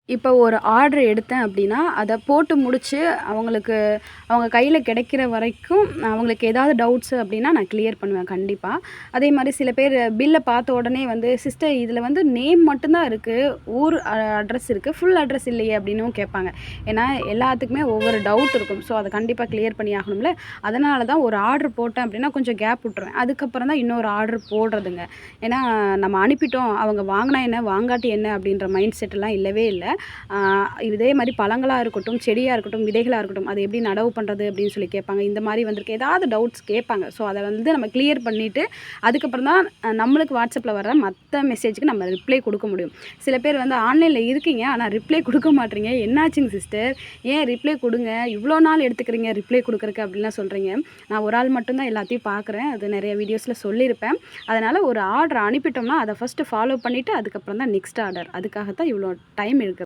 இப்போ ஒரு ஆர்டர் எடுத்தேன் அப்படின்னா, அத போட்டு முடிச்சு, அவங்களுக்கு அவங்க கையில கிடைக்கிற வரைக்கும், அவங்களுக்கு ஏதாவது டவுட்ஸ் அப்படின்னா, நான் கிளியர் பண்ணுவேன் கண்டிப்பா. அதேமாரி சில பேர் பில்ல பார்த்த உடனே வந்து, "சிஸ்டர் இதில வந்து நேம் மட்டும் தான் இருக்கு. ஊர் அட்ரஸ் இருக்கு. ஃபுல் அட்ரஸ் இல்லையே" அப்படின்னும் கேட்பாங்க. ஏன்னா, எல்லாத்துக்குமே ஒவ்வொரு டவுட் இருக்கும். ஸோ, அத கண்டிப்பா கிளியர் பண்ணி ஆகணும்ல. அதனால தான் ஒரு ஆர்டர் போட்டேன் அப்படின்னா, கொஞ்சம் கேப் விட்டுருவேன். அதுக்கப்புறம் தான் இன்னொரு ஆர்டர் போடுறதுங்க. ஏன்னா, நம்ம அனுப்பிட்டோம். அவங்க வாங்குனா என்ன, வாங்காட்டி என்ன அப்படின்ற மைண்ட் செட்லாம் இல்லவே இல்ல. ஆ இதே மாரி பழங்களா இருக்கட்டும், செடியா இருக்கட்டும், விதைகளா இருக்கட்டும், அத எப்படி நடவு பண்றது அப்படின்னு சொல்லி கேட்பாங்க. இந்த மாரி வந்திருக்கு. ஏதாவது டவுட்ஸ் கேட்பாங்க. ஸோ, அத வந்து நம்ம கிளியர் பண்ணிட்டு, அதுக்கப்புறம் தான் நம்மளுக்கு WhatsAppல வர மத்த மெசேஜ்க்கு நம்ம ரிப்ளை குடுக்க முடியும். சில பேர் வந்து ஆன்லைன்ல இருக்கீங்க. ஆனா ரிப்ளை குடுக்க மாட்றீங்க. என்னாச்சுங்க சிஸ்டர்? ஏன் ரிப்ளை குடுங்க. இவ்ளோ நாள் எடுத்துக்கிறீங்க ரிப்ளை குடுக்குறக்கு அப்படின்லாம் சொல்றீங்க. நான் ஒரு ஆள் மட்டும் தான் எல்லாத்தையும் பார்க்குறேன். அது நெறைய வீடியோஸ்ல சொல்லியிருப்பேன். அதனால ஒரு ஆர்டர் அனுப்பிட்டோம்னா, அத ஃபர்ஸ்ட்டு ஃபாலோ பண்ணிட்டு, அதுக்கப்புறம் தான் நெக்ஸ்ட் ஆர்டர். அதுக்காக தான் இவ்ளோ டைம் எடுக்குது.